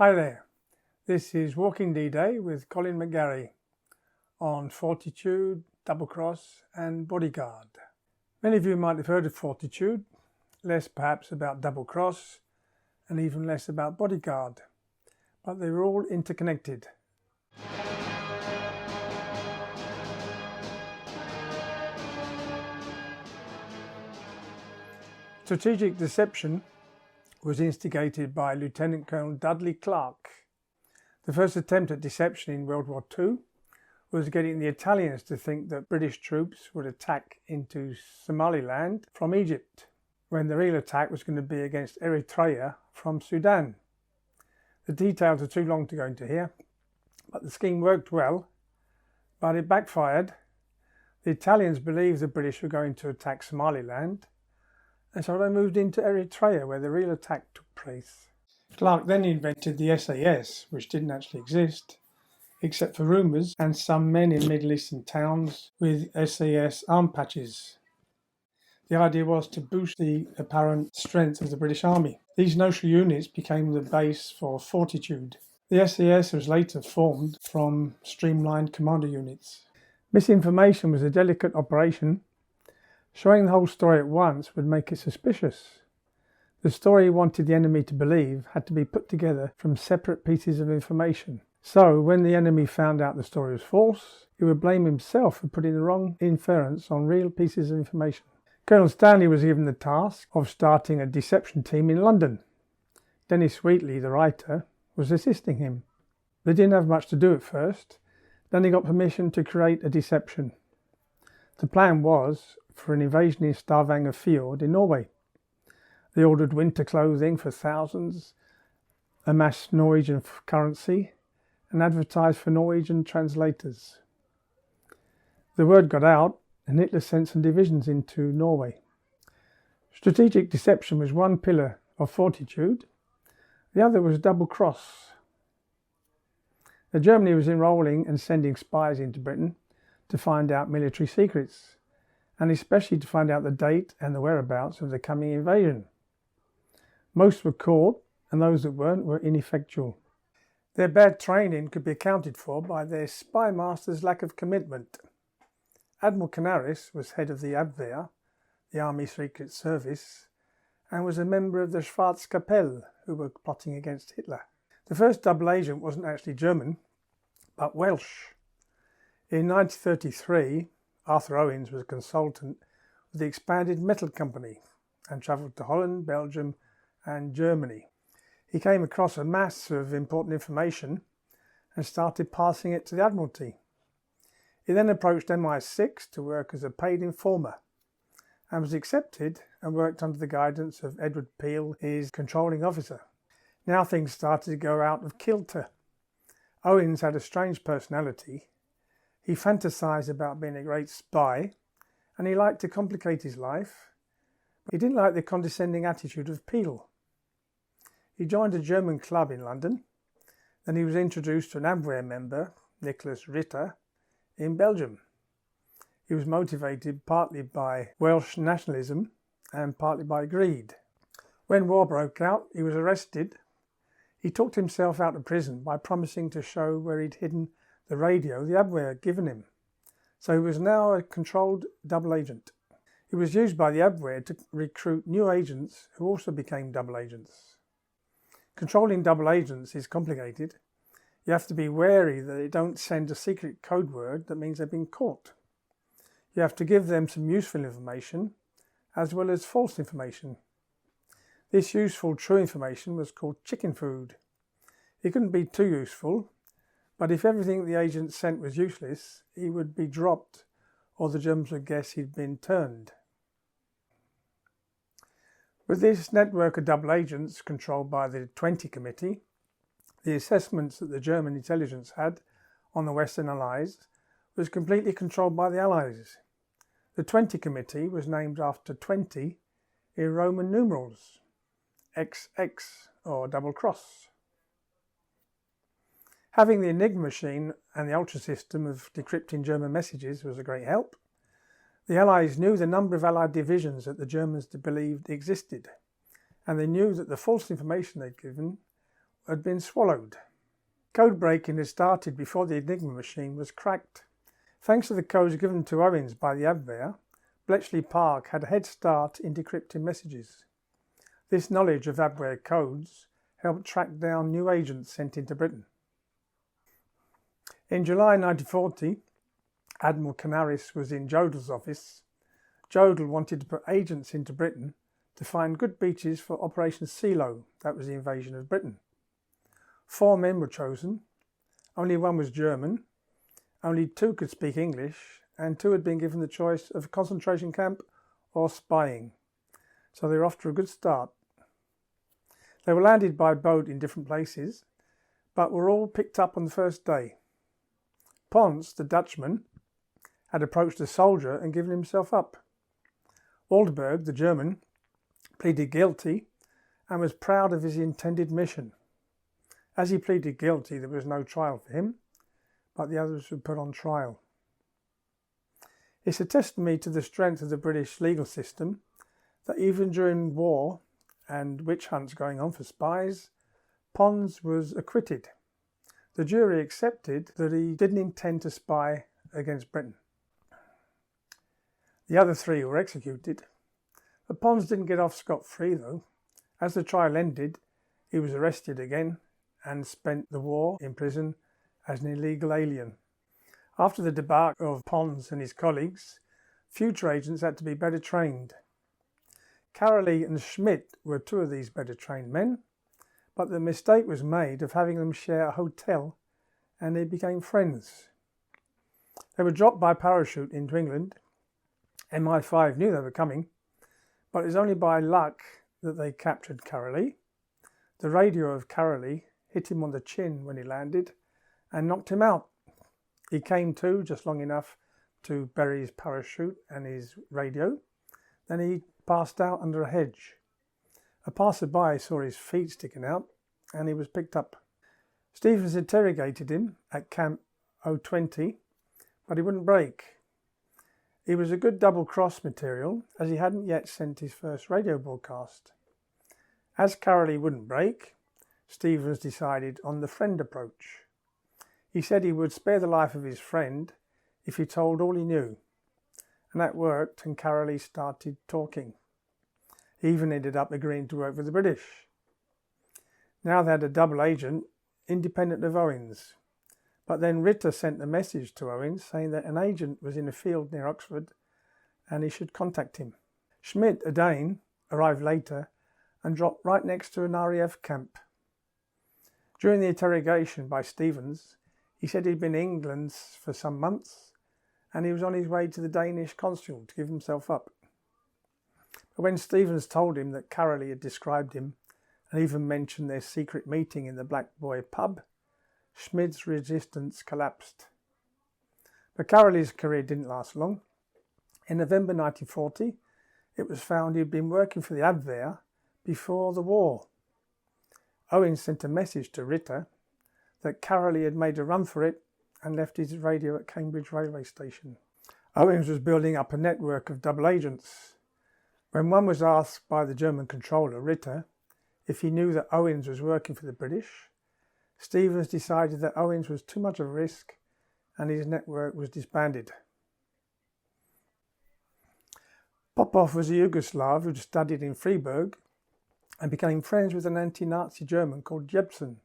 Hi there, this is Walking D-Day with Colin McGarry on Fortitude, Double Cross and Bodyguard. Many of you might have heard of Fortitude, less perhaps about Double Cross and even less about Bodyguard, but they were all interconnected. Strategic deception was instigated by Lieutenant Colonel Dudley Clark. The first attempt at deception in World War II was getting the Italians to think that British troops would attack into Somaliland from Egypt, when the real attack was going to be against Eritrea from Sudan. The details are too long to go into here, but the scheme worked well, but it backfired. The Italians believed the British were going to attack Somaliland, and so they moved into Eritrea, where the real attack took place. Clark then invented the SAS, which didn't actually exist, except for rumours and some men in Middle Eastern towns with SAS arm patches. The idea was to boost the apparent strength of the British Army. These notional units became the base for Fortitude. The SAS was later formed from streamlined commander units. Misinformation was a delicate operation. Showing the whole story at once would make it suspicious. The story he wanted the enemy to believe had to be put together from separate pieces of information. So, when the enemy found out the story was false, he would blame himself for putting the wrong inference on real pieces of information. Colonel Stanley was given the task of starting a deception team in London. Dennis Wheatley, the writer, was assisting him. They didn't have much to do at first. Then he got permission to create a deception. The plan was for an invasion in Stavanger Fjord in Norway. They ordered winter clothing for thousands, amassed Norwegian currency, and advertised for Norwegian translators. The word got out, and Hitler sent some divisions into Norway. Strategic deception was one pillar of Fortitude. The other was double cross. Germany was enrolling and sending spies into Britain to find out military secrets, and especially to find out the date and the whereabouts of the coming invasion. Most were caught, and those that weren't were ineffectual. Their bad training could be accounted for by their spy master's lack of commitment. Admiral Canaris was head of the Abwehr, the Army Secret Service, and was a member of the Schwarzkapelle, who were plotting against Hitler. The first double agent wasn't actually German, but Welsh. In 1933, Arthur Owens was a consultant with the expanded metal company and travelled to Holland, Belgium and Germany. He came across a mass of important information and started passing it to the Admiralty. He then approached MI6 to work as a paid informer and was accepted and worked under the guidance of Edward Peel, his controlling officer. Now things started to go out of kilter. Owens had a strange personality. He fantasized about being a great spy, and he liked to complicate his life. But he didn't like the condescending attitude of Peel. He joined a German club in London. Then he was introduced to an Abwehr member, Nicholas Ritter, in Belgium. He was motivated partly by Welsh nationalism and partly by greed. When war broke out, he was arrested. He talked himself out of prison by promising to show where he'd hidden the radio the Abwehr had given him. So he was now a controlled double agent. He was used by the Abwehr to recruit new agents who also became double agents. Controlling double agents is complicated. You have to be wary that they don't send a secret code word that means they've been caught. You have to give them some useful information as well as false information. This useful true information was called chicken food. It couldn't be too useful, but if everything the agent sent was useless, he would be dropped or the Germans would guess he'd been turned. With this network of double agents controlled by the 20 Committee, the assessments that the German intelligence had on the Western Allies was completely controlled by the Allies. The 20 Committee was named after 20 in Roman numerals, XX or double cross. Having the Enigma machine and the ultra system of decrypting German messages was a great help. The Allies knew the number of Allied divisions that the Germans believed existed, and they knew that the false information they'd given had been swallowed. Code breaking had started before the Enigma machine was cracked. Thanks to the codes given to Owens by the Abwehr, Bletchley Park had a head start in decrypting messages. This knowledge of Abwehr codes helped track down new agents sent into Britain. In July 1940, Admiral Canaris was in Jodel's office. Jodel wanted to put agents into Britain to find good beaches for Operation Silo, that was the invasion of Britain. 4 men were chosen, only 1 was German, only 2 could speak English, and 2 had been given the choice of a concentration camp or spying. So they were off to a good start. They were landed by boat in different places, but were all picked up on the first day. Pons, the Dutchman, had approached a soldier and given himself up. Waldberg, the German, pleaded guilty and was proud of his intended mission. As he pleaded guilty, there was no trial for him, but the others were put on trial. It's a testimony to the strength of the British legal system that even during war and witch hunts going on for spies, Pons was acquitted. The jury accepted that he didn't intend to spy against Britain. The other 3 were executed. But Pons didn't get off scot-free though. As the trial ended, he was arrested again and spent the war in prison as an illegal alien. After the debacle of Pons and his colleagues, future agents had to be better trained. Caroly and Schmidt were 2 of these better trained men, but the mistake was made of having them share a hotel and they became friends. They were dropped by parachute into England. MI5 knew they were coming, but it was only by luck that they captured Caroly. The radio of Caroly hit him on the chin when he landed and knocked him out. He came to just long enough to bury his parachute and his radio. Then he passed out under a hedge. A passerby saw his feet sticking out and he was picked up. Stevens interrogated him at Camp 020, but he wouldn't break. He was a good double-cross material as he hadn't yet sent his first radio broadcast. As Caroly wouldn't break, Stevens decided on the friend approach. He said he would spare the life of his friend if he told all he knew. And that worked and Caroly started talking. He even ended up agreeing to work for the British. Now they had a double agent independent of Owens. But then Ritter sent a message to Owens saying that an agent was in a field near Oxford and he should contact him. Schmidt, a Dane, arrived later and dropped right next to an RAF camp. During the interrogation by Stevens, he said he'd been in England for some months and he was on his way to the Danish consul to give himself up. But when Stevens told him that Caroly had described him and even mentioned their secret meeting in the Black Boy pub, Schmidt's resistance collapsed. But Caroly's career didn't last long. In November 1940, it was found he'd been working for the Abwehr before the war. Owens sent a message to Ritter that Caroly had made a run for it and left his radio at Cambridge railway station. Owens was building up a network of double agents. When one was asked by the German controller, Ritter, if he knew that Owens was working for the British, Stevens decided that Owens was too much of a risk and his network was disbanded. Popov was a Yugoslav who studied in Freiburg and became friends with an anti-Nazi German called Jebsen.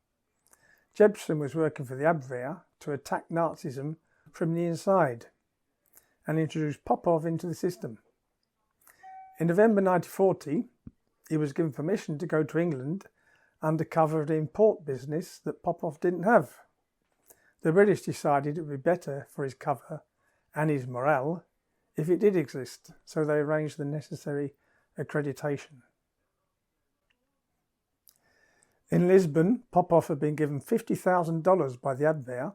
Jebsen was working for the Abwehr to attack Nazism from the inside and introduced Popov into the system. In November 1940, he was given permission to go to England under cover of the import business that Popov didn't have. The British decided it would be better for his cover and his morale if it did exist, so they arranged the necessary accreditation. In Lisbon, Popov had been given $50,000 by the Abwehr,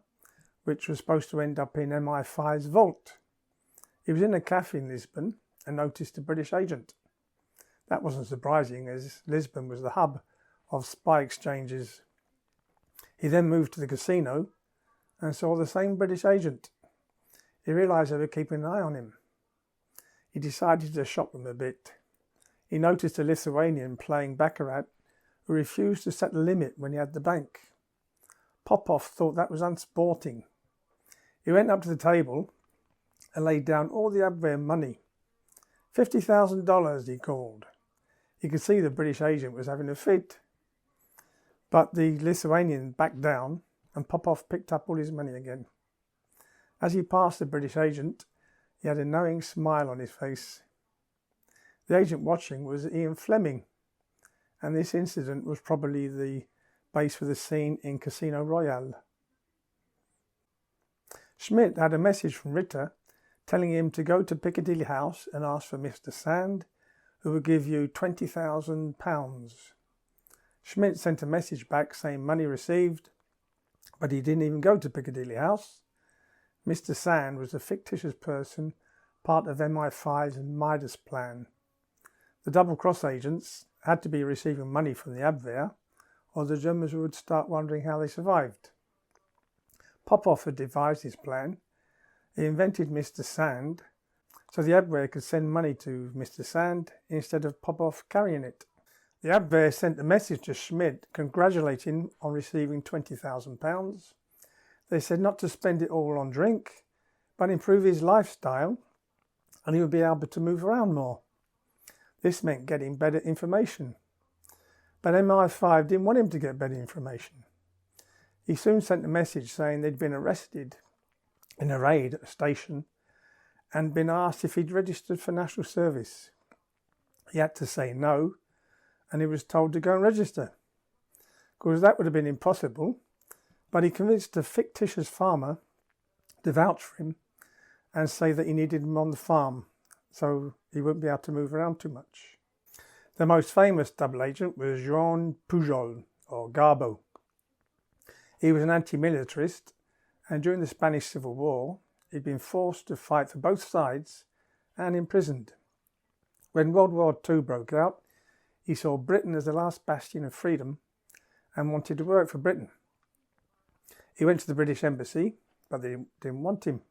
which was supposed to end up in MI5's vault. He was in a cafe in Lisbon and noticed a British agent. That wasn't surprising, as Lisbon was the hub of spy exchanges. He then moved to the casino and saw the same British agent. He realised they were keeping an eye on him. He decided to shock them a bit. He noticed a Lithuanian playing baccarat who refused to set the limit when he had the bank. Popov thought that was unsporting. He went up to the table and laid down all the Abwehr money. $50,000, he called. He could see the British agent was having a fit. But the Lithuanian backed down and Popov picked up all his money again. As he passed the British agent, he had a knowing smile on his face. The agent watching was Ian Fleming, and this incident was probably the base for the scene in Casino Royale. Schmidt had a message from Ritter telling him to go to Piccadilly House and ask for Mr. Sand, who would give you £20,000. Schmidt sent a message back saying money received, but he didn't even go to Piccadilly House. Mr. Sand was a fictitious person, part of MI5's Midas plan. The double-cross agents had to be receiving money from the Abwehr, or the Germans would start wondering how they survived. Popov had devised his plan. He invented Mr. Sand, so the Abwehr could send money to Mr. Sand instead of Popov carrying it. The Abwehr sent a message to Schmidt congratulating him on receiving £20,000. They said not to spend it all on drink, but improve his lifestyle, and he would be able to move around more. This meant getting better information. But MI5 didn't want him to get better information. He soon sent a message saying they'd been arrested in a raid at a station and been asked if he'd registered for national service. He had to say no, and he was told to go and register. Of course, that would have been impossible, but he convinced a fictitious farmer to vouch for him and say that he needed him on the farm, so he wouldn't be able to move around too much. The most famous double agent was Jean Pujol, or Garbo. He was an anti-militarist, and during the Spanish Civil War, he'd been forced to fight for both sides and imprisoned. When World War II broke out, he saw Britain as the last bastion of freedom and wanted to work for Britain. He went to the British Embassy, but they didn't want him.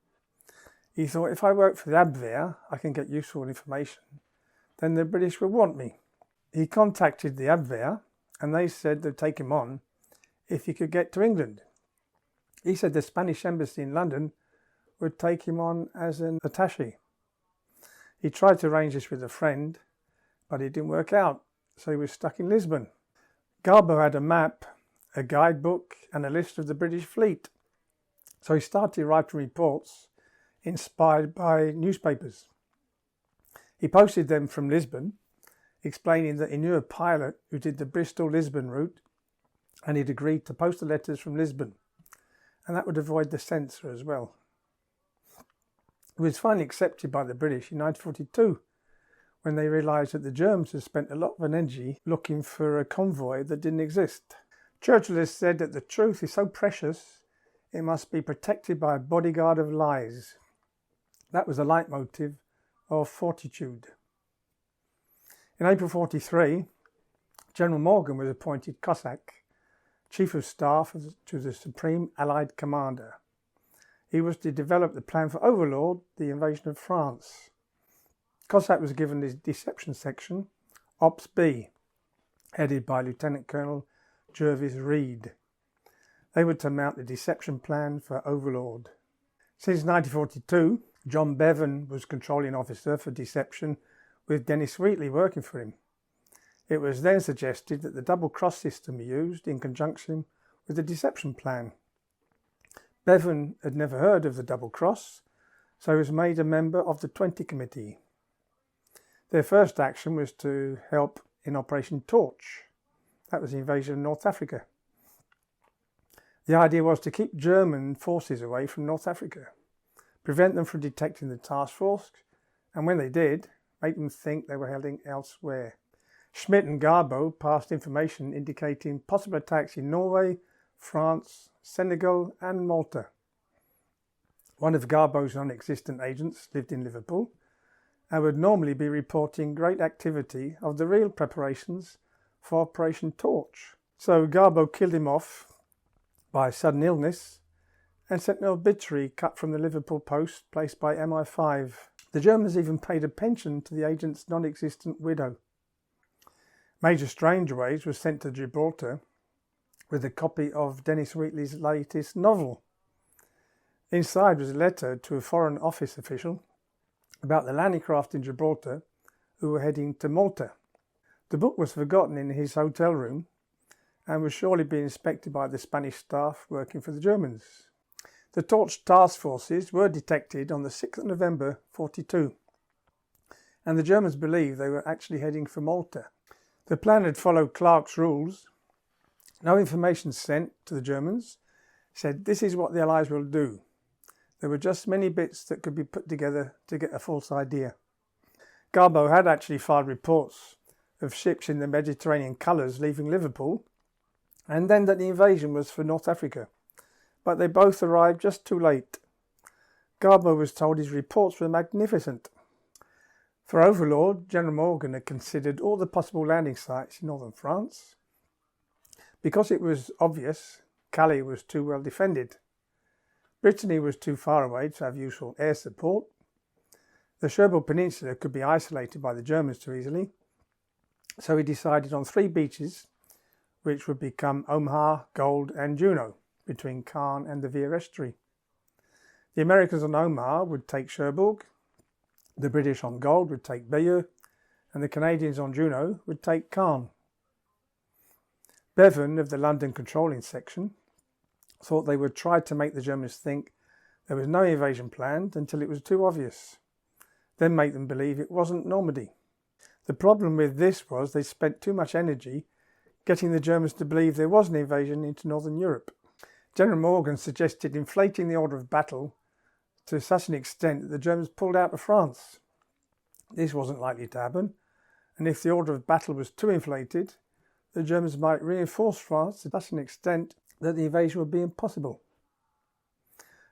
He thought, if I work for the Abwehr, I can get useful information. Then the British would want me. He contacted the Abwehr, and they said they'd take him on if he could get to England. He said the Spanish Embassy in London would take him on as an attaché. He tried to arrange this with a friend, but it didn't work out, so he was stuck in Lisbon. Garbo had a map, a guidebook, and a list of the British fleet. So he started writing reports inspired by newspapers. He posted them from Lisbon, explaining that he knew a pilot who did the Bristol-Lisbon route, and he'd agreed to post the letters from Lisbon, and that would avoid the censor as well. It was finally accepted by the British in 1942, when they realised that the Germans had spent a lot of energy looking for a convoy that didn't exist. Churchills said that the truth is so precious, it must be protected by a bodyguard of lies. That was the leitmotif of Fortitude. In April 1943, General Morgan was appointed Cossack, Chief of Staff to the Supreme Allied Commander. He was to develop the plan for Overlord, the invasion of France. Cossack was given the Deception Section, Ops B, headed by Lieutenant Colonel Jervis Reed. They were to mount the deception plan for Overlord. Since 1942, John Bevan was controlling officer for deception, with Dennis Wheatley working for him. It was then suggested that the double-cross system be used in conjunction with the deception plan. Bevan had never heard of the double-cross, so he was made a member of the 20 Committee. Their first action was to help in Operation Torch. That was the invasion of North Africa. The idea was to keep German forces away from North Africa, prevent them from detecting the task force, and when they did, make them think they were heading elsewhere. Schmidt and Garbo passed information indicating possible attacks in Norway, France, Senegal and Malta. One of Garbo's non-existent agents lived in Liverpool and would normally be reporting great activity of the real preparations for Operation Torch. So Garbo killed him off by sudden illness and sent an obituary cut from the Liverpool Post placed by MI5. The Germans even paid a pension to the agent's non-existent widow. Major Strangeways was sent to Gibraltar with a copy of Dennis Wheatley's latest novel. Inside was a letter to a Foreign Office official about the landing craft in Gibraltar who were heading to Malta. The book was forgotten in his hotel room and was surely being inspected by the Spanish staff working for the Germans. The torch task forces were detected on the 6th of November 42, and the Germans believed they were actually heading for Malta. The plan had followed Clark's rules. No information sent to the Germans said this is what the Allies will do. There were just many bits that could be put together to get a false idea. Garbo had actually filed reports of ships in the Mediterranean colours leaving Liverpool, and then that the invasion was for North Africa, but they both arrived just too late. Garbo was told his reports were magnificent. For Overlord, General Morgan had considered all the possible landing sites in northern France. Because it was obvious, Calais was too well defended. Brittany was too far away to have useful air support. The Cherbourg Peninsula could be isolated by the Germans too easily. So he decided on 3 beaches, which would become Omaha, Gold and Juno, between Caen and the Vire estuary. The Americans on Omaha would take Cherbourg, the British on Gold would take Bayeux, and the Canadians on Juno would take Caen. Bevan, of the London controlling section, thought they would try to make the Germans think there was no invasion planned until it was too obvious, then make them believe it wasn't Normandy. The problem with this was they spent too much energy getting the Germans to believe there was an invasion into Northern Europe. General Morgan suggested inflating the order of battle to such an extent that the Germans pulled out of France. This wasn't likely to happen, and if the order of battle was too inflated, the Germans might reinforce France to such an extent that the invasion would be impossible.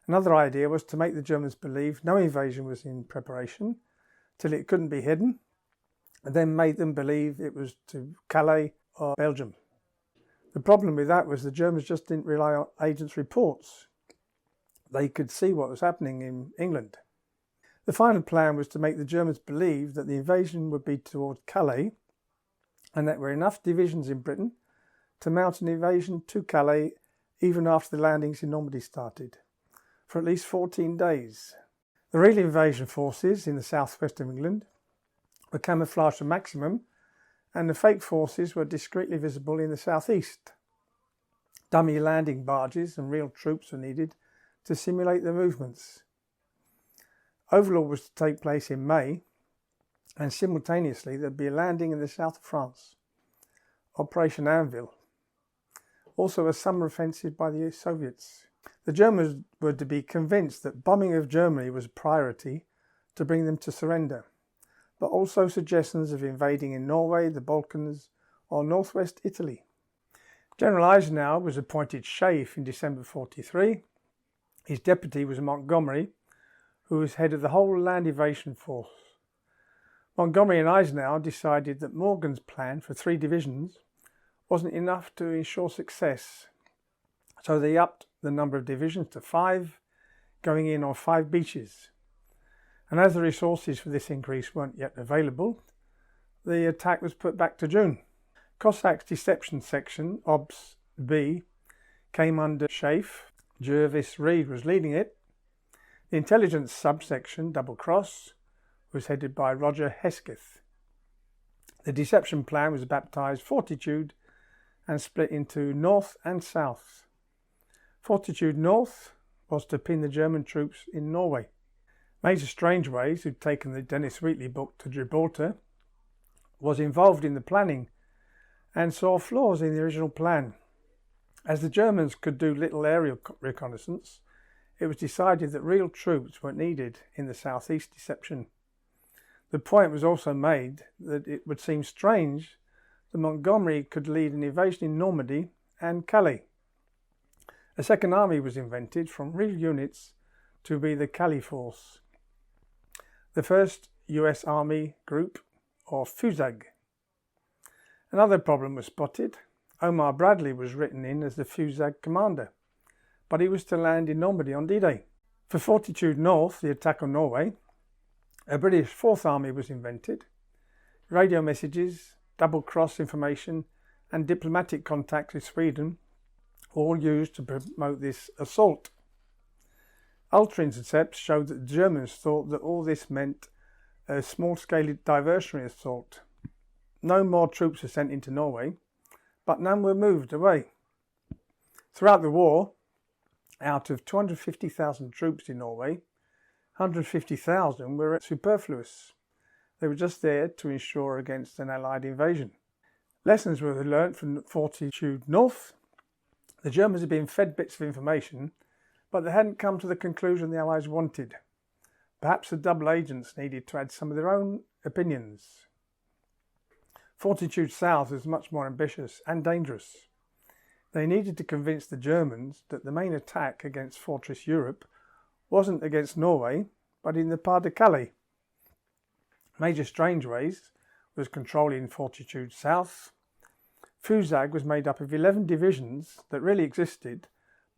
Another idea was to make the Germans believe no invasion was in preparation till it couldn't be hidden, and then made them believe it was to Calais or Belgium. The problem with that was the Germans just didn't rely on agents' reports. They could see what was happening in England. The final plan was to make the Germans believe that the invasion would be towards Calais and that there were enough divisions in Britain to mount an invasion to Calais even after the landings in Normandy started, for at least 14 days. The real invasion forces in the southwest of England were camouflaged to maximum, and the fake forces were discreetly visible in the southeast. Dummy landing barges and real troops were needed to simulate their movements. Overlord was to take place in May, and simultaneously there'd be a landing in the south of France, Operation Anvil, also a summer offensive by the Soviets. The Germans were to be convinced that bombing of Germany was a priority to bring them to surrender, but also suggestions of invading in Norway, the Balkans, or northwest Italy. General Eisenhower was appointed Chafe in December 43. His deputy was Montgomery, who was head of the whole land invasion force. Montgomery and Eisenhower decided that Morgan's plan for 3 divisions wasn't enough to ensure success, so they upped the number of divisions to 5, going in on 5 beaches. And as the resources for this increase weren't yet available, the attack was put back to June. Cossack's deception section, Obs B, came under Chafe. Jervis Reed was leading it. The intelligence subsection, Double Cross, was headed by Roger Hesketh. The deception plan was baptised Fortitude and split into North and South. Fortitude North was to pin the German troops in Norway. Major Strangeways, who'd taken the Dennis Wheatley book to Gibraltar, was involved in the planning and saw flaws in the original plan. As the Germans could do little aerial reconnaissance, it was decided that real troops weren't needed in the southeast deception. The point was also made that it would seem strange that Montgomery could lead an invasion in Normandy and Calais. A second army was invented from real units to be the Calais Force, the first US Army group, or FUSAG. Another problem was spotted. Omar Bradley was written in as the FUSAG commander, but he was to land in Normandy on D-Day. For Fortitude North, the attack on Norway, a British Fourth Army was invented. Radio messages double-cross information and diplomatic contacts with Sweden, all used to promote this assault. Ultra-intercepts showed that the Germans thought that all this meant a small-scale diversionary assault. No more troops were sent into Norway, but none were moved away. Throughout the war, out of 250,000 troops in Norway, 150,000 were superfluous. They were just there to ensure against an Allied invasion. Lessons were learnt from Fortitude North. The Germans had been fed bits of information, but they hadn't come to the conclusion the Allies wanted. Perhaps the double agents needed to add some of their own opinions. Fortitude South was much more ambitious and dangerous. They needed to convince the Germans that the main attack against Fortress Europe wasn't against Norway, but in the Pas de Calais. Major Strangeways was controlling Fortitude South. Fusag was made up of 11 divisions that really existed,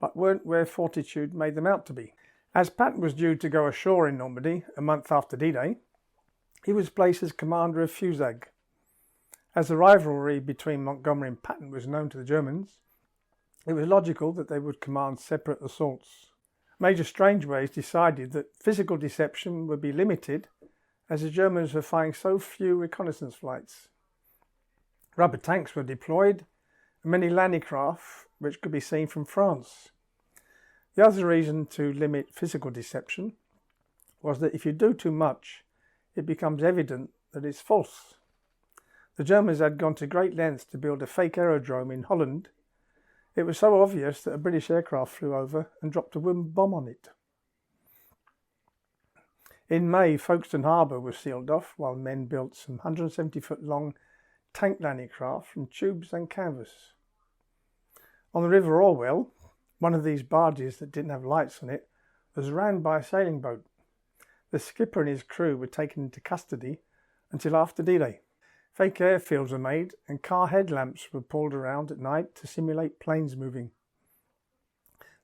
but weren't where Fortitude made them out to be. As Patton was due to go ashore in Normandy a month after D-Day, he was placed as commander of Fusag. As the rivalry between Montgomery and Patton was known to the Germans, it was logical that they would command separate assaults. Major Strangeways decided that physical deception would be limited as the Germans were flying so few reconnaissance flights. Rubber tanks were deployed and many landing craft which could be seen from France. The other reason to limit physical deception was that if you do too much, it becomes evident that it's false. The Germans had gone to great lengths to build a fake aerodrome in Holland. It was so obvious that a British aircraft flew over and dropped a wooden bomb on it. In May, Folkestone Harbour was sealed off while men built some 170-foot long tank landing craft from tubes and canvas. On the River Orwell, one of these barges that didn't have lights on it was rammed by a sailing boat. The skipper and his crew were taken into custody until after D-Day. Fake airfields were made and car headlamps were pulled around at night to simulate planes moving.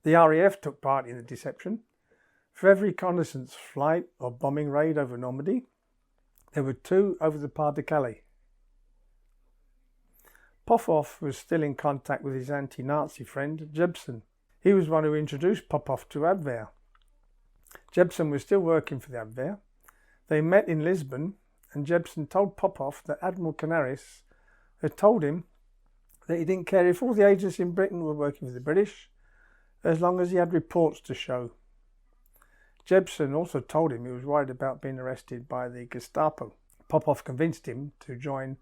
The RAF took part in the deception. For every reconnaissance flight or bombing raid over Normandy, there were 2 over the Pas de Calais. Popov was still in contact with his anti-Nazi friend Jebsen. He was one who introduced Popov to Abwehr. Jebsen was still working for the Abwehr. They met in Lisbon, and Jebsen told Popov that Admiral Canaris had told him that he didn't care if all the agents in Britain were working for the British, as long as he had reports to show. Jebsen also told him he was worried about being arrested by the Gestapo. Popov convinced him to join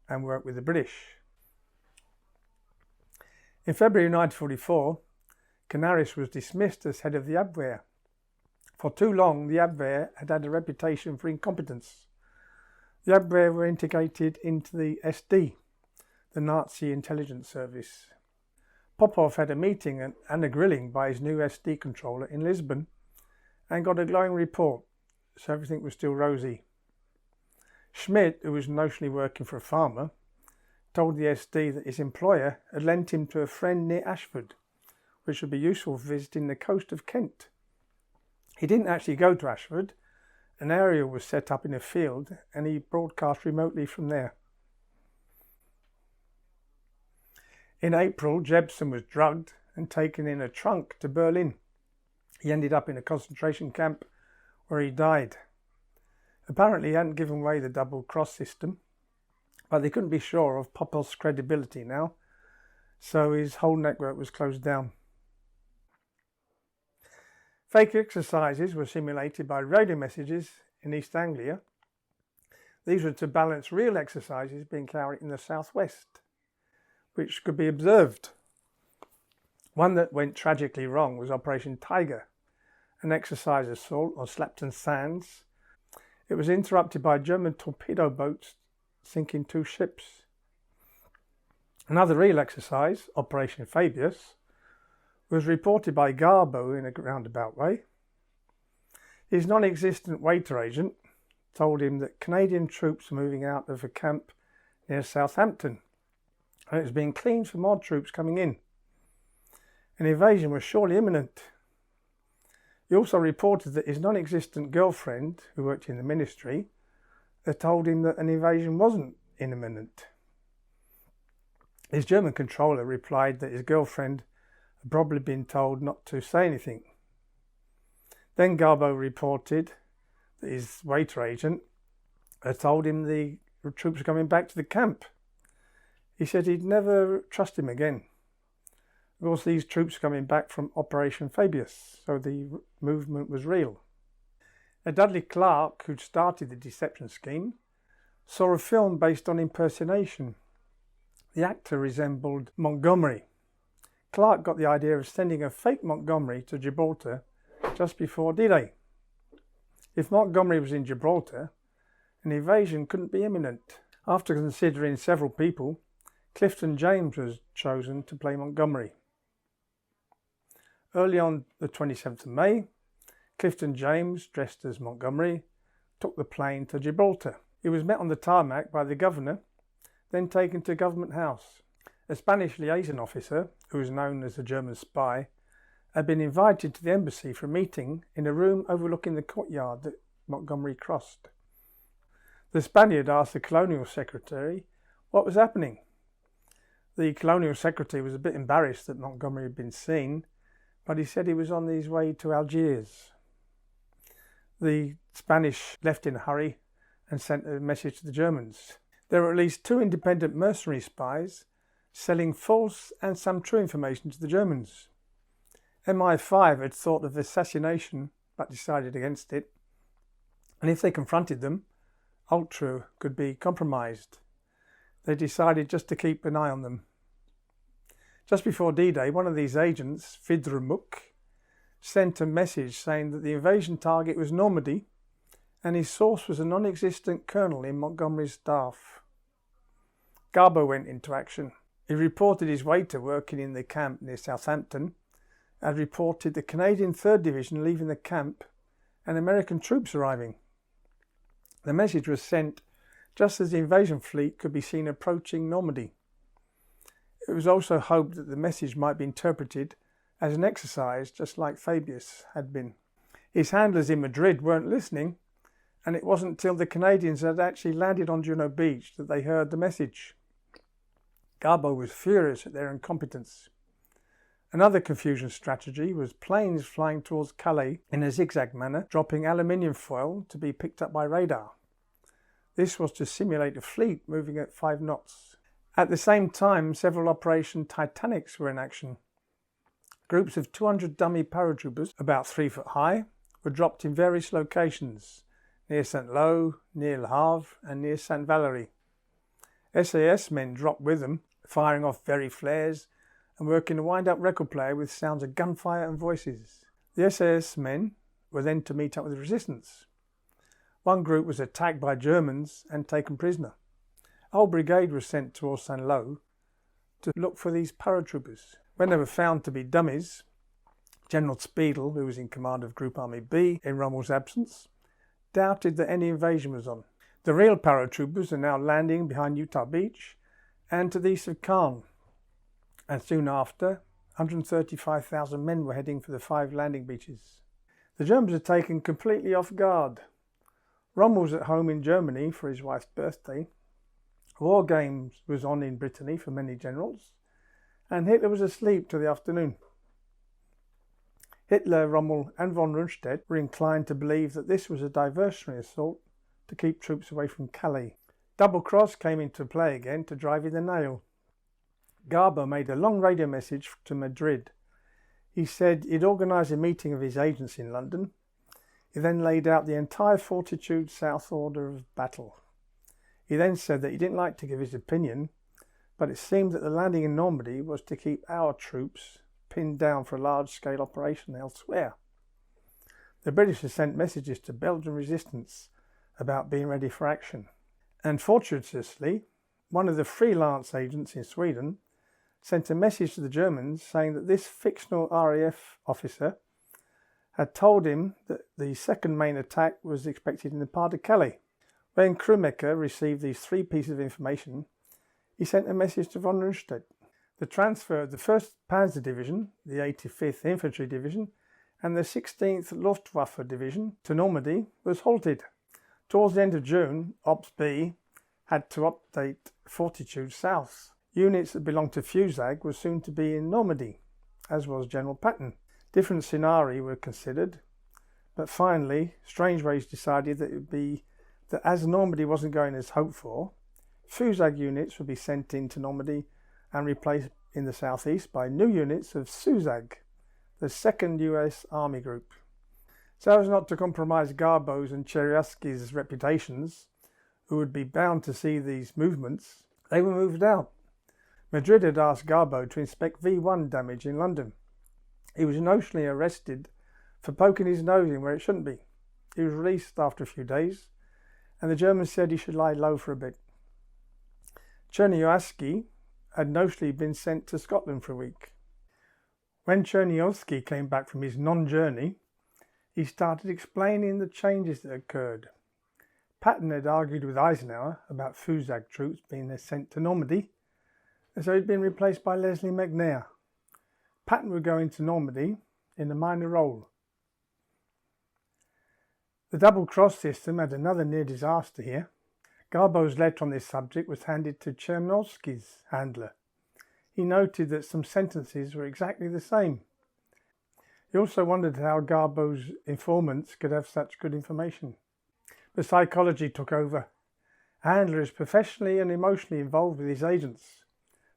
and work with the British. In February 1944, Canaris was dismissed as head of the Abwehr. For too long, the Abwehr had had a reputation for incompetence. The Abwehr were integrated into the SD, the Nazi intelligence service. Popov had a meeting and a grilling by his new SD controller in Lisbon and got a glowing report, so everything was still rosy. Schmidt, who was notionally working for a farmer, told the SD that his employer had lent him to a friend near Ashford, which would be useful for visiting the coast of Kent. He didn't actually go to Ashford. An area was set up in a field and he broadcast remotely from there. In April, Jebsen was drugged and taken in a trunk to Berlin. He ended up in a concentration camp where he died. Apparently he hadn't given away the double-cross system, but they couldn't be sure of Popov's credibility now, so his whole network was closed down. Fake exercises were simulated by radio messages in East Anglia. These were to balance real exercises being carried in the southwest, which could be observed. One that went tragically wrong was Operation Tiger, an exercise assault on Slapton Sands. It was interrupted by German torpedo boats sinking 2 ships. Another real exercise, Operation Fabius, was reported by Garbo in a roundabout way. His non-existent waiter agent told him that Canadian troops were moving out of a camp near Southampton and it was being cleaned for more troops coming in. An invasion was surely imminent. He also reported that his non-existent girlfriend, who worked in the ministry, had told him that an invasion wasn't imminent. His German controller replied that his girlfriend had probably been told not to say anything. Then Garbo reported that his waiter agent had told him the troops were coming back to the camp. He said he'd never trust him again. Of course, these troops were coming back from Operation Fabius, so the movement was real. Now, Dudley Clark, who'd started the deception scheme, saw a film based on impersonation. The actor resembled Montgomery. Clark got the idea of sending a fake Montgomery to Gibraltar just before D-Day. If Montgomery was in Gibraltar, an invasion couldn't be imminent. After considering several people, Clifton James was chosen to play Montgomery. Early on the 27th of May, Clifton James, dressed as Montgomery, took the plane to Gibraltar. He was met on the tarmac by the governor, then taken to Government House. A Spanish liaison officer, who was known as a German spy, had been invited to the embassy for a meeting in a room overlooking the courtyard that Montgomery crossed. The Spaniard asked the colonial secretary what was happening. The colonial secretary was a bit embarrassed that Montgomery had been seen, but he said he was on his way to Algiers. The Spanish left in a hurry and sent a message to the Germans. There were at least 2 independent mercenary spies selling false and some true information to the Germans. MI5 had thought of assassination but decided against it, and if they confronted them, Ultra could be compromised. They decided just to keep an eye on them. Just before D-Day, one of these agents, Vidremuk, sent a message saying that the invasion target was Normandy and his source was a non-existent colonel in Montgomery's staff. Garbo went into action. He reported his waiter working in the camp near Southampton had reported the Canadian 3rd Division leaving the camp and American troops arriving. The message was sent just as the invasion fleet could be seen approaching Normandy. It was also hoped that the message might be interpreted as an exercise, just like Fabius had been. His handlers in Madrid weren't listening, and it wasn't until the Canadians had actually landed on Juno Beach that they heard the message. Garbo was furious at their incompetence. Another confusion strategy was planes flying towards Calais in a zigzag manner, dropping aluminium foil to be picked up by radar. This was to simulate a fleet moving at 5 knots. At the same time, several Operation Titanics were in action. Groups of 200 dummy paratroopers, about 3 foot high, were dropped in various locations, near Saint-Lô, near Le Havre and near Saint-Valery. SAS men dropped with them, firing off very flares and working a wind-up record player with sounds of gunfire and voices. The SAS men were then to meet up with the resistance. One group was attacked by Germans and taken prisoner. A whole brigade was sent towards Saint-Lô to look for these paratroopers. When they were found to be dummies, General Speidel, who was in command of Group Army B in Rommel's absence, doubted that any invasion was on. The real paratroopers are now landing behind Utah Beach and to the east of Caen, and soon after, 135,000 men were heading for the 5 landing beaches. The Germans were taken completely off guard. Rommel was at home in Germany for his wife's birthday. War games was on in Brittany for many generals, and Hitler was asleep till the afternoon. Hitler, Rommel and von Rundstedt were inclined to believe that this was a diversionary assault to keep troops away from Calais. Double cross came into play again to drive in the nail. Garbo made a long radio message to Madrid. He said he'd organised a meeting of his agents in London. He then laid out the entire Fortitude South order of battle. He then said that he didn't like to give his opinion, but it seemed that the landing in Normandy was to keep our troops pinned down for a large-scale operation elsewhere. The British had sent messages to Belgian resistance about being ready for action. And fortuitously, one of the freelance agents in Sweden sent a message to the Germans saying that this fictional RAF officer had told him that the second main attack was expected in the Pas de Calais. When Krummecker received these 3 pieces of information, he sent a message to von Rundstedt. The transfer of the 1st Panzer Division, the 85th Infantry Division, and the 16th Luftwaffe Division to Normandy was halted. Towards the end of June, Ops B had to update Fortitude South. Units that belonged to Fusag were soon to be in Normandy, as was General Patton. Different scenari were considered, but finally Strangeways decided that it would be that as Normandy wasn't going as hoped for, Fusag units would be sent into Normandy and replaced in the southeast by new units of Suzag, the 2nd US Army Group. So as not to compromise Garbo's and Cheryaski's reputations, who would be bound to see these movements, they were moved out. Madrid had asked Garbo to inspect V1 damage in London. He was notionally arrested for poking his nose in where it shouldn't be. He was released after a few days, and the Germans said he should lie low for a bit. Czerniawski had notionally been sent to Scotland for a week. When Czerniawski came back from his non-journey, he started explaining the changes that occurred. Patton had argued with Eisenhower about Fusag troops being sent to Normandy, and so he'd been replaced by Leslie McNair. Patton would go into Normandy in a minor role. The double-cross system had another near disaster here. Garbo's letter on this subject was handed to Chernovsky's handler. He noted that some sentences were exactly the same. He also wondered how Garbo's informants could have such good information. But psychology took over. A handler is professionally and emotionally involved with his agents.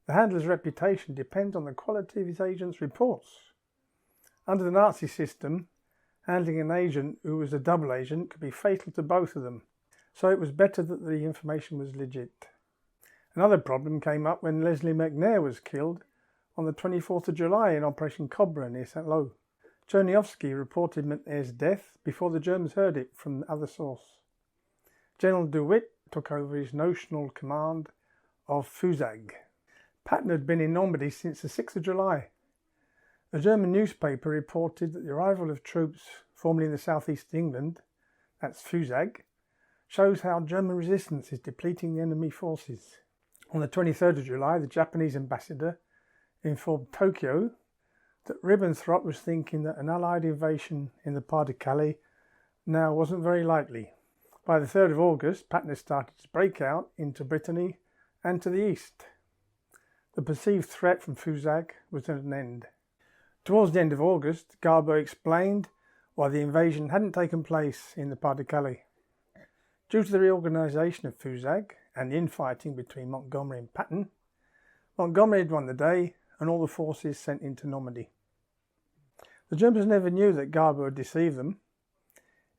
The handler's reputation depends on the quality of his agent's reports. Under the Nazi system, handling an agent who was a double agent could be fatal to both of them, so it was better that the information was legit. Another problem came up when Leslie McNair was killed on the 24th of July in Operation Cobra near St. Lo. Czerniawski reported McNair's death before the Germans heard it from other source. General DeWitt took over his notional command of Fusag. Patton had been in Normandy since the 6th of July. A German newspaper reported that the arrival of troops formerly in the southeast of England, that's Fusag, shows how German resistance is depleting the enemy forces. On the 23rd of July, the Japanese ambassador informed Tokyo that Ribbentrop was thinking that an Allied invasion in the Pas-de-Calais now wasn't very likely. By the 3rd of August, Patton had started to break out into Brittany and to the east. The perceived threat from Fusag was at an end. Towards the end of August, Garbo explained why the invasion hadn't taken place in the Pas-de-Calais. Due to the reorganisation of Fusag and the infighting between Montgomery and Patton, Montgomery had won the day and all the forces sent into Normandy. The Germans never knew that Garbo had deceived them.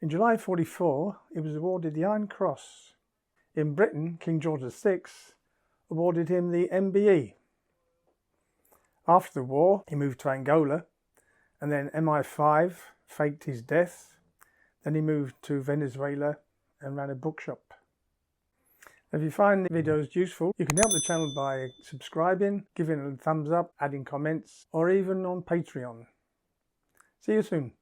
In July 1944, he was awarded the Iron Cross. In Britain, King George VI awarded him the MBE. After the war, he moved to Angola, and then MI5 faked his death. Then he moved to Venezuela and ran a bookshop. If you find the videos useful, you can help the channel by subscribing, giving it a thumbs up, adding comments, or even on Patreon. See you soon.